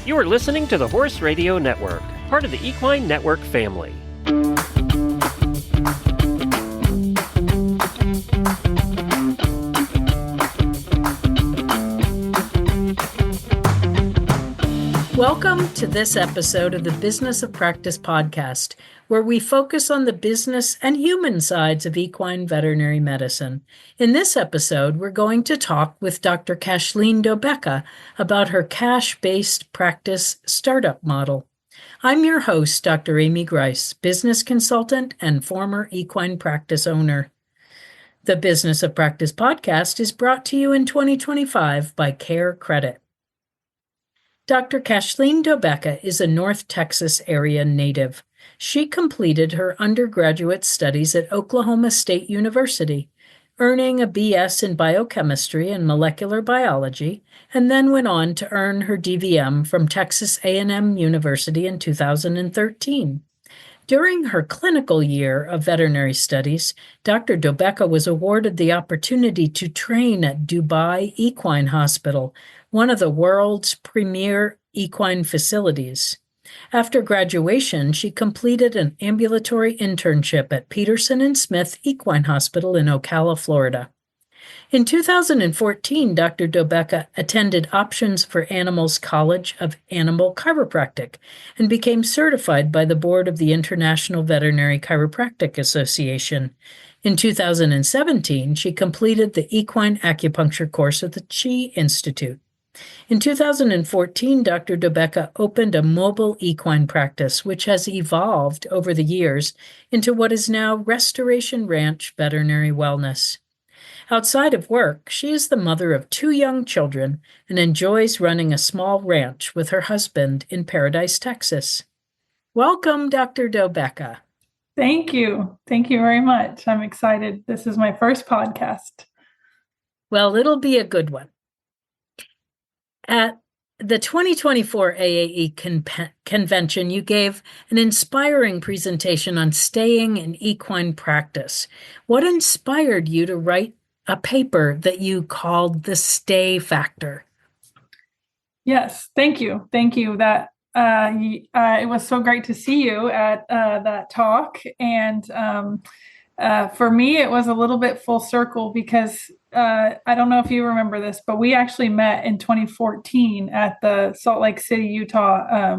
You are listening to the Horse Radio Network, part of the Equine Network family. Welcome to this episode of the Business of Practice podcast, where we focus on the business and human sides of equine veterinary medicine. In this episode, we're going to talk with Dr. Kathleen Dobecka about her cash-based practice startup model. I'm your host, Dr. Amy Grice, business consultant and former equine practice owner. The Business of Practice podcast is brought to you in 2025 by CareCredit. Dr. Kathleen Dobecka is a North Texas area native. She completed her undergraduate studies at Oklahoma State University, earning a BS in biochemistry and molecular biology, and then went on to earn her DVM from Texas A&M University in 2013. During her clinical year of veterinary studies, Dr. Dobecka was awarded the opportunity to train at Dubai Equine Hospital, one of the world's premier equine facilities. After graduation, she completed an ambulatory internship at Peterson & Smith Equine Hospital in Ocala, Florida. In 2014, Dr. Dobecka attended Options for Animals College of Animal Chiropractic and became certified by the board of the International Veterinary Chiropractic Association. In 2017, she completed the equine acupuncture course at the Chi Institute. In 2014, Dr. Dobecka opened a mobile equine practice, which has evolved over the years into what is now Restoration Ranch Veterinary Wellness. Outside of work, she is the mother of 2 young children and enjoys running a small ranch with her husband in Paradise, Texas. Welcome, Dr. Dobecka. Thank you. Thank you very much. I'm excited. This is my first podcast. Well, it'll be a good one. At the 2024 AAE Convention, you gave an inspiring presentation on staying in equine practice. What inspired you to write a paper that you called the Stay Factor? Yes, thank you. Thank you. That it was so great to see you at that talk. And for me, it was a little bit full circle because I don't know if you remember this, but we actually met in 2014 at the Salt Lake City, Utah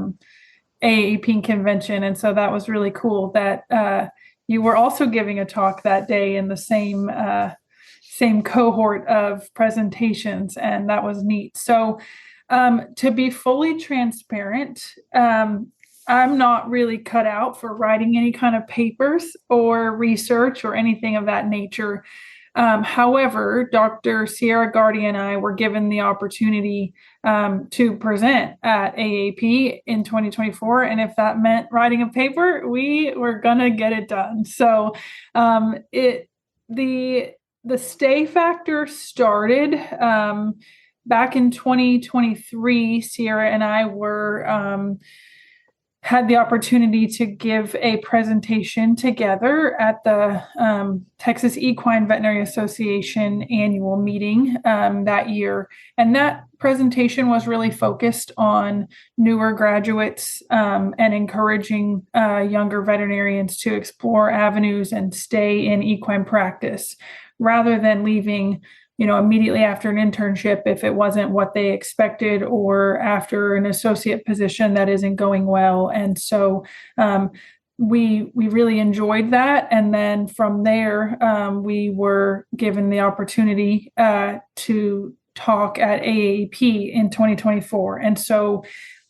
AAEP Convention. And so that was really cool that you were also giving a talk that day in the same cohort of presentations, and that was neat. So to be fully transparent, I'm not really cut out for writing any kind of papers or research or anything of that nature. However, Dr. Sierra Gardy and I were given the opportunity to present at AAP in 2024. And if that meant writing a paper, we were going to get it done. So the Stay Factor started back in 2023. Sierra and I had the opportunity to give a presentation together at the Texas Equine Veterinary Association annual meeting that year. And that presentation was really focused on newer graduates and encouraging younger veterinarians to explore avenues and stay in equine practice rather than leaving immediately after an internship if it wasn't what they expected, or after an associate position that isn't going well. And so we really enjoyed that. And then from there, we were given the opportunity to talk at AAEP in 2024. And so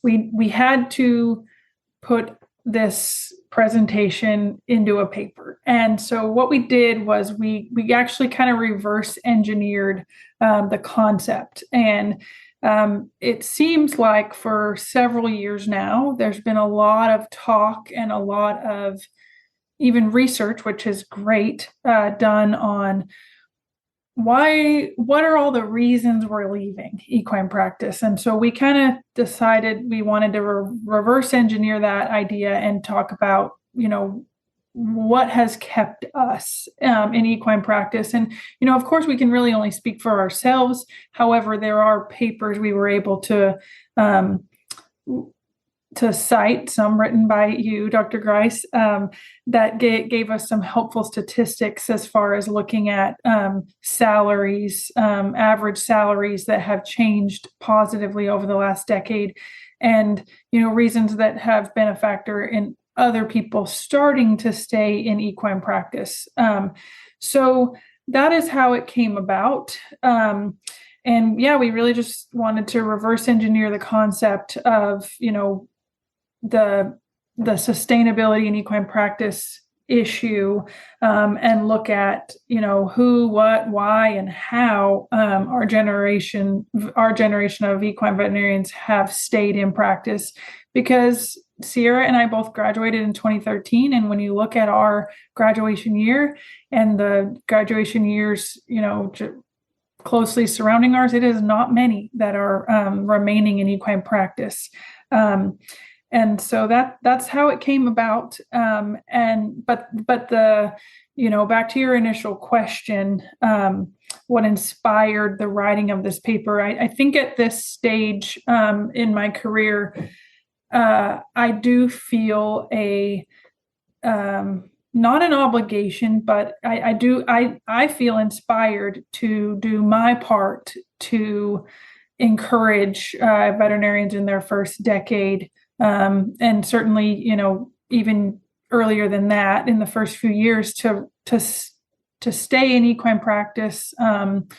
we had to put this presentation into a paper. And so what we did was we actually kind of reverse engineered the concept. And it seems like for several years now, there's been a lot of talk and a lot of even research, which is great, done on what are all the reasons we're leaving equine practice? And so we kind of decided we wanted to reverse engineer that idea and talk about, what has kept us in equine practice. And, of course, we can really only speak for ourselves. However, there are papers we were able to to cite some written by you, Dr. Grice, that gave us some helpful statistics as far as looking at salaries, average salaries that have changed positively over the last decade, and reasons that have been a factor in other people starting to stay in equine practice. So that is how it came about. And we really just wanted to reverse engineer the concept of, the sustainability in equine practice issue, and look at, who, what, why, and how our generation of equine veterinarians have stayed in practice. Because Sierra and I both graduated in 2013. And when you look at our graduation year and the graduation years, closely surrounding ours, it is not many that are remaining in equine practice. And so that's how it came about. But the, back to your initial question, what inspired the writing of this paper? I think at this stage in my career, I do feel a not an obligation, but I feel inspired to do my part to encourage veterinarians in their first decade. And certainly, even earlier than that, in the first few years, to stay in equine practice, and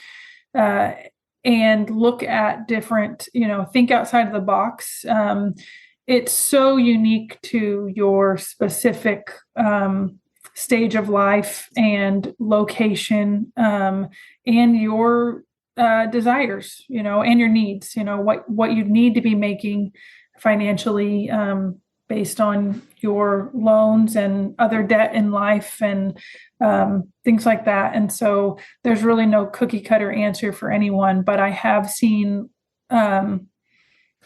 look at different, think outside of the box. It's so unique to your specific stage of life and location, and your desires, and your needs. What you need to be making financially, based on your loans and other debt in life, and things like that. And so there's really no cookie cutter answer for anyone, but I have seen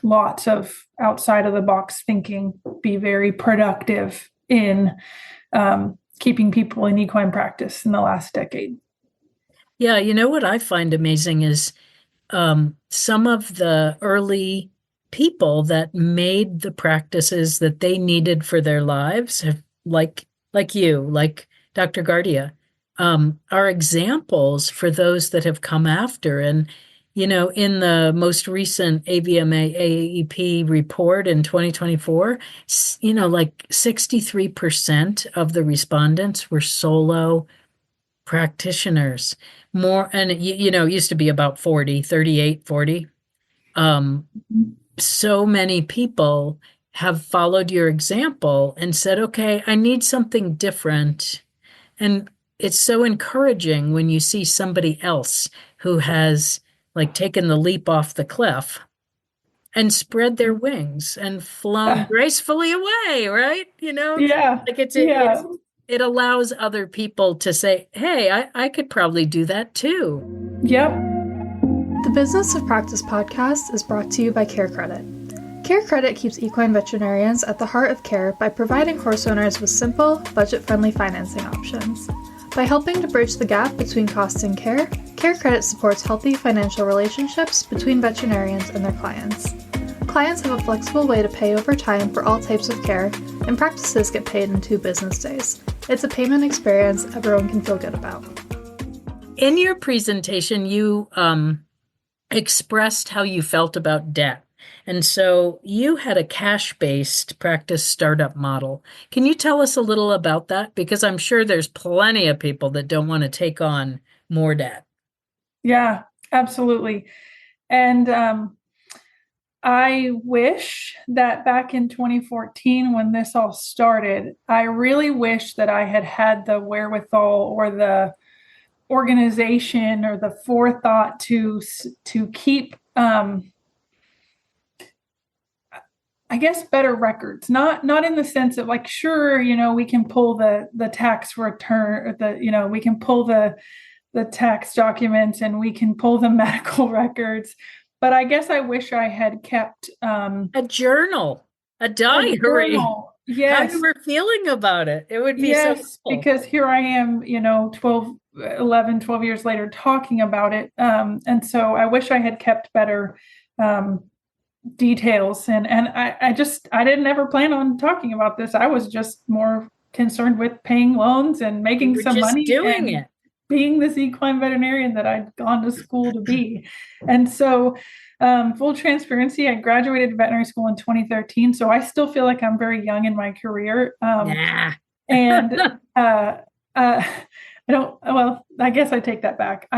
lots of outside of the box thinking be very productive in keeping people in equine practice in the last decade. Yeah, what I find amazing is some of the early people that made the practices that they needed for their lives, like you, like Dr. Gardia, are examples for those that have come after. And, in the most recent AVMA AAEP report in 2024, like 63% of the respondents were solo practitioners. More, and it used to be about 38, 40. So many people have followed your example and said, okay, I need something different. And it's so encouraging when you see somebody else who has taken the leap off the cliff and spread their wings and flown gracefully away, right? Yeah. It allows other people to say, hey, I could probably do that too. Yep. The Business of Practice podcast is brought to you by CareCredit. CareCredit keeps equine veterinarians at the heart of care by providing horse owners with simple, budget-friendly financing options. By helping to bridge the gap between costs and care, CareCredit supports healthy financial relationships between veterinarians and their clients. Clients have a flexible way to pay over time for all types of care, and practices get paid in 2 business days. It's a payment experience everyone can feel good about. In your presentation, you expressed how you felt about debt. And so you had a cash-based practice startup model. Can you tell us a little about that? Because I'm sure there's plenty of people that don't want to take on more debt. Yeah, absolutely. And I wish that back in 2014, when this all started, I really wish that I had the wherewithal or the organization or the forethought to keep, I guess, better records, not in the sense of sure, we can pull the tax return, we can pull the tax documents and we can pull the medical records. But I guess I wish I had kept a journal, a diary. Yes. How you were feeling about it. It would be so helpful. Because here I am, 12 years later talking about it. And so I wish I had kept better details. And I didn't ever plan on talking about this. I was just more concerned with paying loans and making some money doing and it. being this equine veterinarian that I'd gone to school to be. And so, full transparency, I graduated veterinary school in 2013. So I still feel like I'm very young in my career. And I guess I take that back.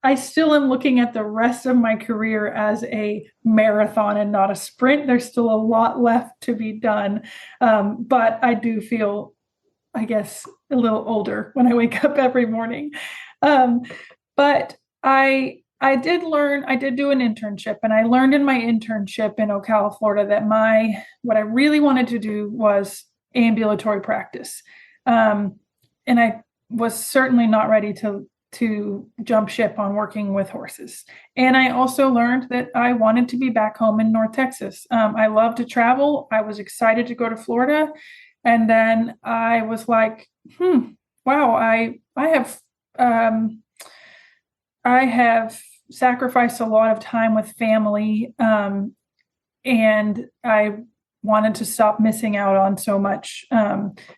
I still am looking at the rest of my career as a marathon and not a sprint. There's still a lot left to be done. But I do feel, I guess, a little older when I wake up every morning. But I did do an internship, and I learned in my internship in Ocala, Florida, that what I really wanted to do was ambulatory practice. And I was certainly not ready to jump ship on working with horses. And I also learned that I wanted to be back home in North Texas. I love to travel. I was excited to go to Florida. And then I was like, wow, I have sacrificed a lot of time with family. And I wanted to stop missing out on so much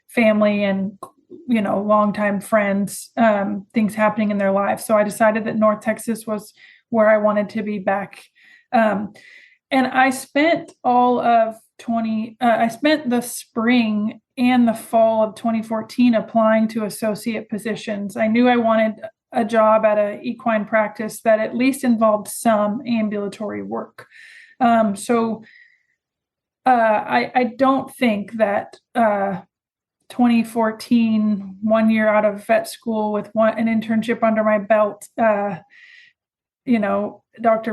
family and longtime friends, things happening in their lives. So I decided that North Texas was where I wanted to be back. And I spent I spent the spring and the fall of 2014 applying to associate positions. I knew I wanted a job at an equine practice that at least involved some ambulatory work. So I don't think that 2014, 1 year out of vet school with an internship under my belt, Dr.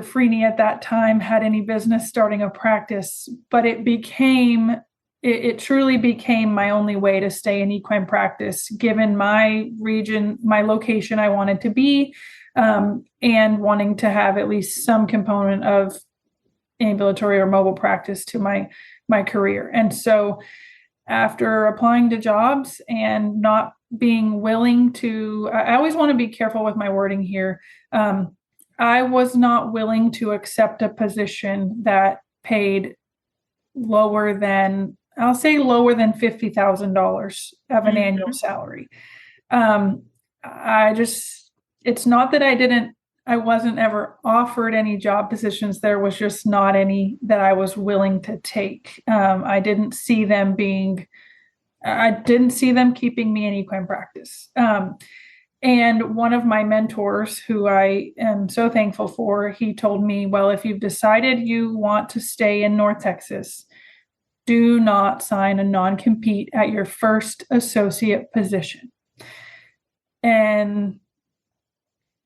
Freeney at that time had any business starting a practice, but it truly became my only way to stay in equine practice, given my region, my location I wanted to be, and wanting to have at least some component of ambulatory or mobile practice to my career. And so after applying to jobs and not being willing to, I always want to be careful with my wording here. I was not willing to accept a position that paid lower than $50,000 of an annual salary. It's not that I wasn't ever offered any job positions. There was just not any that I was willing to take. I didn't see them keeping me in equine practice. And one of my mentors, who I am so thankful for, he told me, well, if you've decided you want to stay in North Texas, do not sign a non-compete at your first associate position. And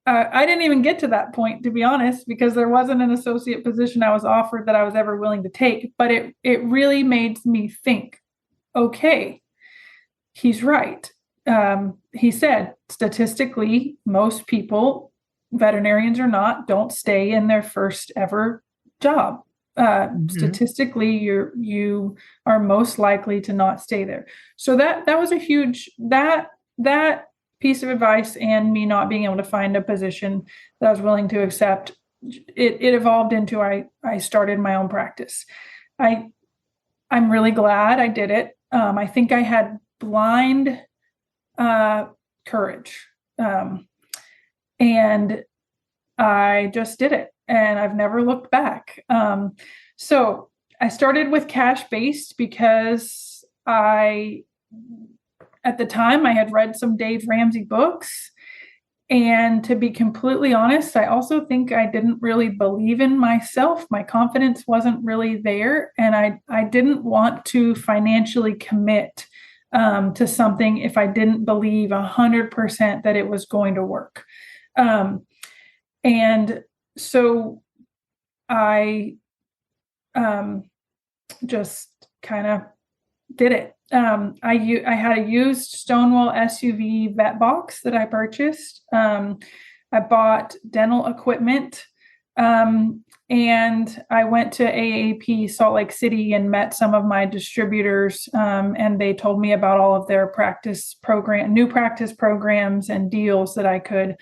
I didn't even get to that point, to be honest, because there wasn't an associate position I was offered that I was ever willing to take. But it really made me think, okay, he's right. He said, statistically, most people, veterinarians or not, don't stay in their first ever job. Statistically, you are most likely to not stay there. So that was a huge, that piece of advice, and me not being able to find a position that I was willing to accept, it evolved into I started my own practice. I'm really glad I did it. I think I had blind courage, and I just did it, and I've never looked back. So I started with cash-based because at the time, I had read some Dave Ramsey books. And to be completely honest, I also think I didn't really believe in myself. My confidence wasn't really there. And I didn't want to financially commit to something if I didn't believe 100% that it was going to work. And so I just kind of did it. I had a used Stonewall SUV vet box that I purchased. I bought dental equipment, and I went to AAEP Salt Lake City and met some of my distributors, and they told me about all of their new practice programs and deals that I could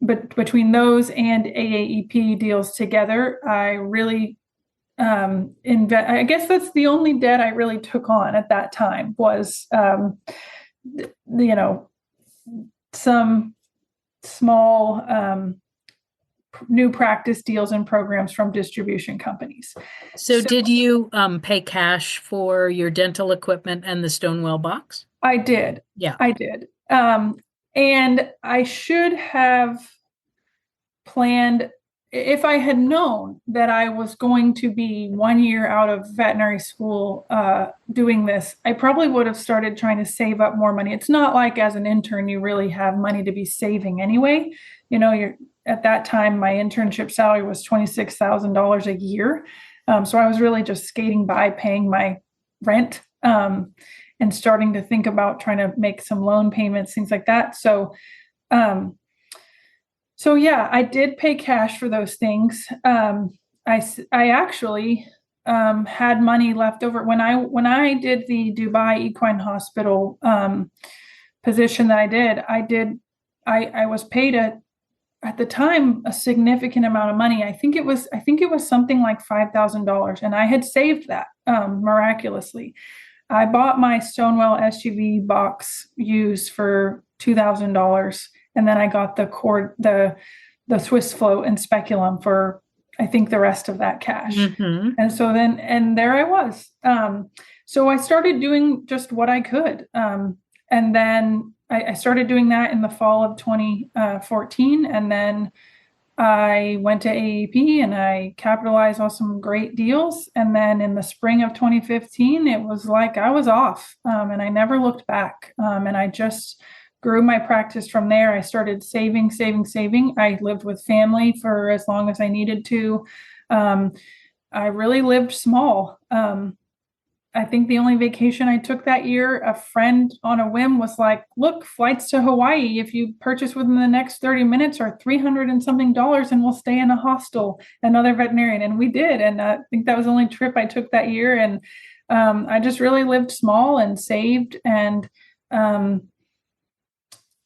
but between those and AAEP deals together, I really I guess that's the only debt I really took on at that time was, some small new practice deals and programs from distribution companies. So did you pay cash for your dental equipment and the Stonewell box? I did. Yeah. I did. And I should have planned, if I had known that I was going to be 1 year out of veterinary school doing this, I probably would have started trying to save up more money. It's not like as an intern, you really have money to be saving anyway. You're at that time, my internship salary was $26,000 a year. So I was really just skating by paying my rent and starting to think about trying to make some loan payments, things like that. So yeah, I did pay cash for those things. I actually had money left over when I did the Dubai Equine Hospital position that I was paid at the time a significant amount of money. I think it was something like $5,000, and I had saved that miraculously. I bought my Stonewell SUV box used for $2,000. And then I got the Swiss float and speculum for, I think, the rest of that cash. Mm-hmm. And so and there I was. So I started doing just what I could. And then I started doing that in the fall of 2014. And then I went to AAEP and I capitalized on some great deals. And then in the spring of 2015, it was like I was off and I never looked back. And I just grew my practice from there. I started saving. I lived with family for as long as I needed to. I really lived small. I think the only vacation I took that year, a friend on a whim was like, look, flights to Hawaii, if you purchase within the next 30 minutes are $300 and something, and we'll stay in a hostel, another veterinarian. And we did. And I think that was the only trip I took that year. And I just really lived small and saved, and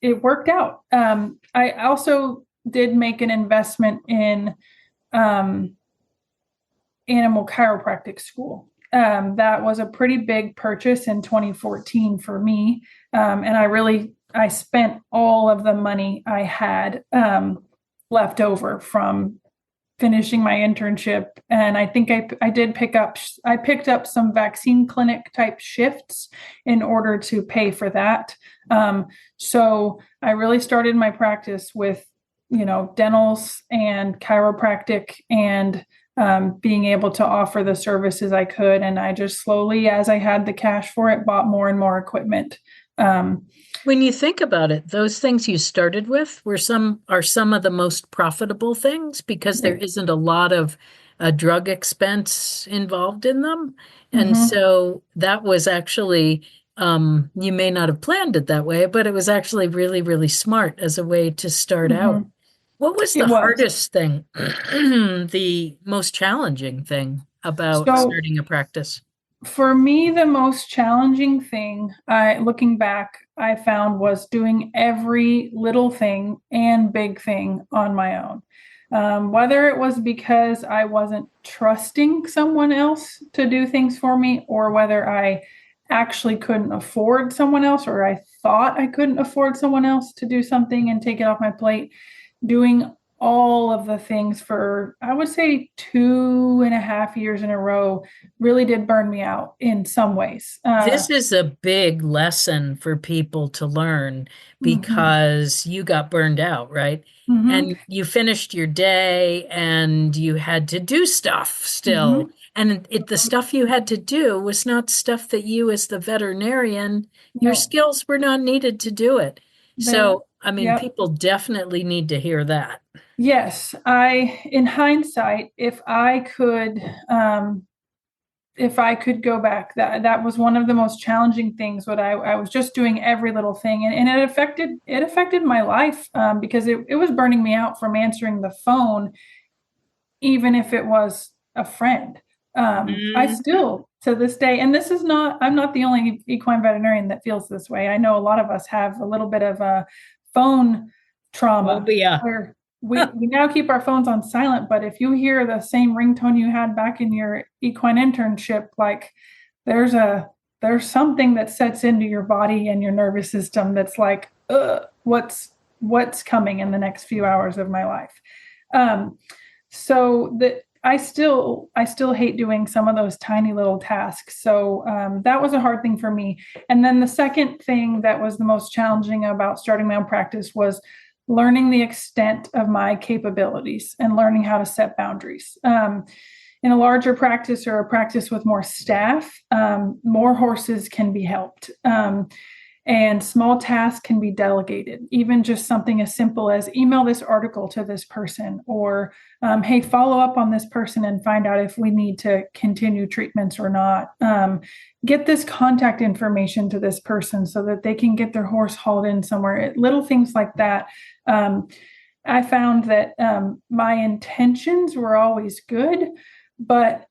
it worked out. I also did make an investment in animal chiropractic school. That was a pretty big purchase in 2014 for me. And I spent all of the money I had left over from finishing my internship. And I think I picked up some vaccine clinic type shifts in order to pay for that. So I really started my practice with, dentals and chiropractic and being able to offer the services I could. And I just slowly, as I had the cash for it, bought more and more equipment. When you think about it, those things you started with are some of the most profitable things because there isn't a lot of drug expense involved in them. And so that was actually, you may not have planned it that way, but it was actually really, really smart as a way to start out. What was the hardest thing, the most challenging thing about starting a practice? For me, the most challenging thing, looking back, I found was doing every little thing and big thing on my own. Whether it was because I wasn't trusting someone else to do things for me, or whether I actually couldn't afford someone else, or I thought I couldn't afford someone else to do something and take it off my plate, doing all of the things for, I would say, 2.5 years in a row really did burn me out in some ways. This is a big lesson for people to learn because you got burned out, right? And you finished your day and you had to do stuff still. And the stuff you had to do was not stuff that you as the veterinarian, your skills were not needed to do it. So, I mean, people definitely need to hear that. Yes. In hindsight, if I could go back, that was one of the most challenging things. I was just doing every little thing, and it affected my life because it was burning me out from answering the phone, even if it was a friend. I still, to this day, and I'm not the only equine veterinarian that feels this way. I know a lot of us have a little bit of a phone trauma. Oh, yeah. Where we now keep our phones on silent, but if you hear the same ringtone you had back in your equine internship, like there's something that sets into your body and your nervous system that's like, what's coming in the next few hours of my life. So that I still hate doing some of those tiny little tasks. So that was a hard thing for me. And then the second thing that was the most challenging about starting my own practice was learning the extent of my capabilities and learning how to set boundaries. In a larger practice or a practice with more staff, more horses can be helped. And small tasks can be delegated, even just something as simple as email this article to this person, or hey, follow up on this person and find out if we need to continue treatments or not. Get this contact information to this person so that they can get their horse hauled in somewhere. Little things like that. I found that my intentions were always good, but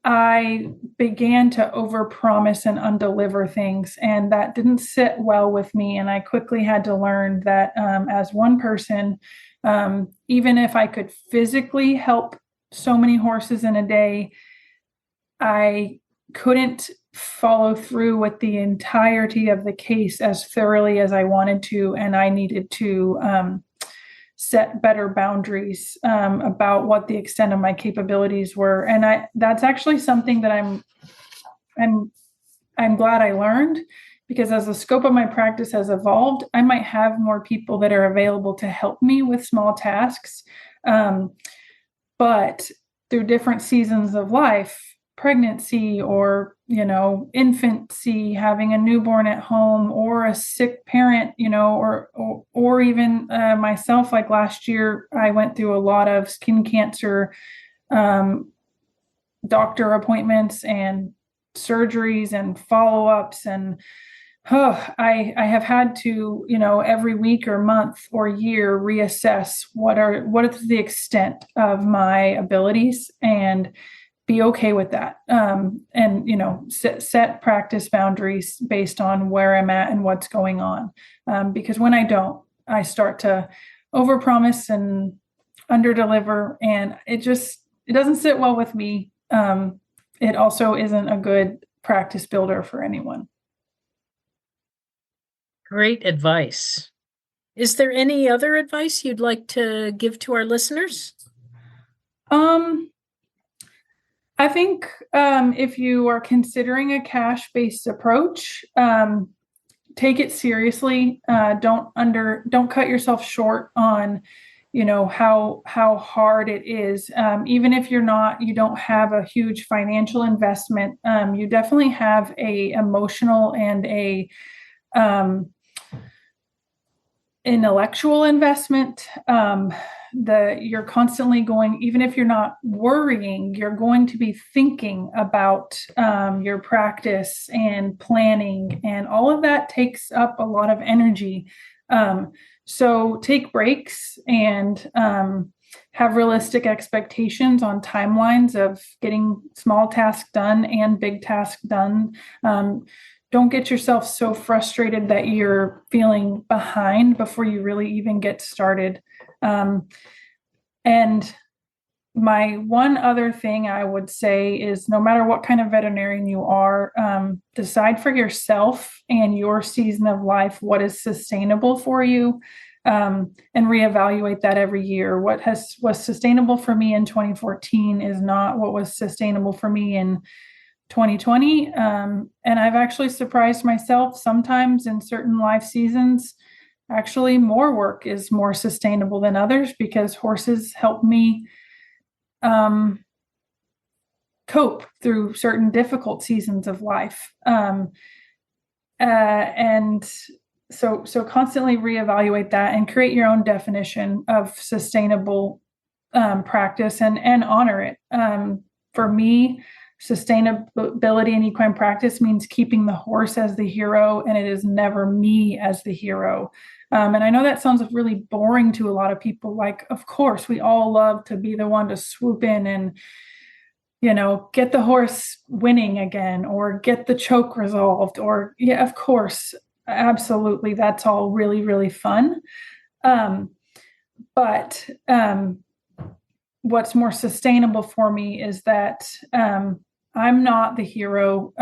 I began to overpromise and undeliver things, and that didn't sit well with me. And I quickly had to learn that as one person, even if I could physically help so many horses in a day, I couldn't follow through with the entirety of the case as thoroughly as I wanted to, and I needed to set better boundaries about what the extent of my capabilities were. And that's actually something that I'm glad I learned, because as the scope of my practice has evolved, I might have more people that are available to help me with small tasks. But through different seasons of life, pregnancy or, infancy, having a newborn at home, or a sick parent, or even myself, like last year, I went through a lot of skin cancer, doctor appointments and surgeries and follow-ups. And I have had to, every week or month or year reassess what is the extent of my abilities and be okay with that. And, set practice boundaries based on where I'm at and what's going on. Because when I don't, I start to overpromise and underdeliver, and it doesn't sit well with me. It also isn't a good practice builder for anyone. Great advice. Is there any other advice you'd like to give to our listeners? I think if you are considering a cash-based approach, take it seriously. Don't cut yourself short on, how hard it is. Even if you don't have a huge financial investment, you definitely have a emotional and a intellectual investment. You're constantly going, even if you're not worrying, you're going to be thinking about your practice and planning, and all of that takes up a lot of energy. So take breaks and have realistic expectations on timelines of getting small tasks done and big tasks done. Don't get yourself so frustrated that you're feeling behind before you really even get started. And my one other thing I would say is, no matter what kind of veterinarian you are, decide for yourself and your season of life what is sustainable for you, and reevaluate that every year. What was sustainable for me in 2014 is not what was sustainable for me in 2020. And I've actually surprised myself sometimes in certain life seasons. Actually, more work is more sustainable than others, because horses help me cope through certain difficult seasons of life. And so constantly reevaluate that and create your own definition of sustainable practice and honor it. For me, sustainability in equine practice means keeping the horse as the hero, and it is never me as the hero. And I know that sounds really boring to a lot of people. Like, of course, we all love to be the one to swoop in and, get the horse winning again, or get the choke resolved, of course, absolutely. That's all really, really fun. But what's more sustainable for me is that I'm not the hero.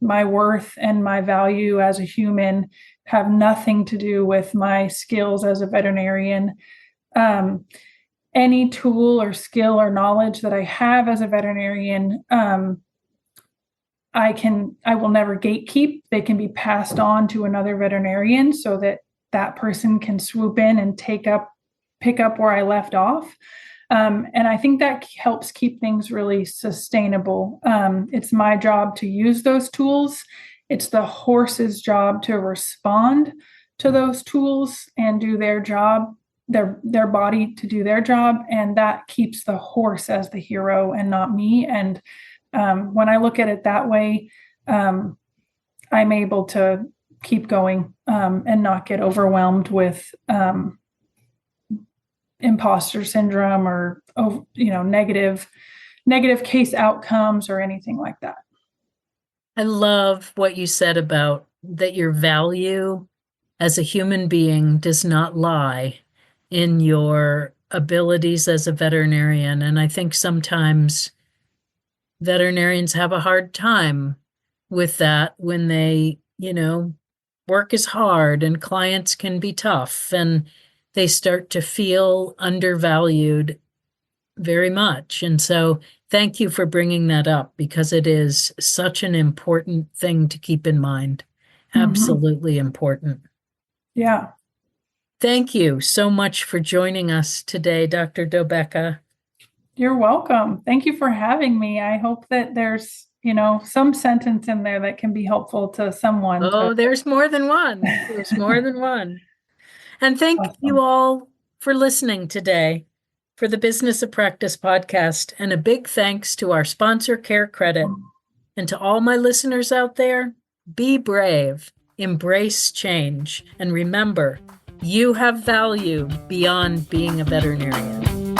My worth and my value as a human have nothing to do with my skills as a veterinarian. Any tool or skill or knowledge that I have as a veterinarian, I will never gatekeep. They can be passed on to another veterinarian so that that person can swoop in and pick up where I left off. And I think that helps keep things really sustainable. It's my job to use those tools. It's the horse's job to respond to those tools and do their job, their body to do their job. And that keeps the horse as the hero and not me. And when I look at it that way, I'm able to keep going and not get overwhelmed with imposter syndrome or negative case outcomes or anything like that. I love what you said about that your value as a human being does not lie in your abilities as a veterinarian. And I think sometimes veterinarians have a hard time with that when they, work is hard and clients can be tough and they start to feel undervalued very much. And so thank you for bringing that up because it is such an important thing to keep in mind. Absolutely important. Yeah. Thank you so much for joining us today, Dr. Dobecka. You're welcome. Thank you for having me. I hope that there's, some sentence in there that can be helpful to someone. Oh, there's more than one. There's more than one. And thank Awesome. you all for listening today for the Business of Practice podcast. And a big thanks to our sponsor, CareCredit. And to all my listeners out there, be brave, embrace change, and remember, you have value beyond being a veterinarian.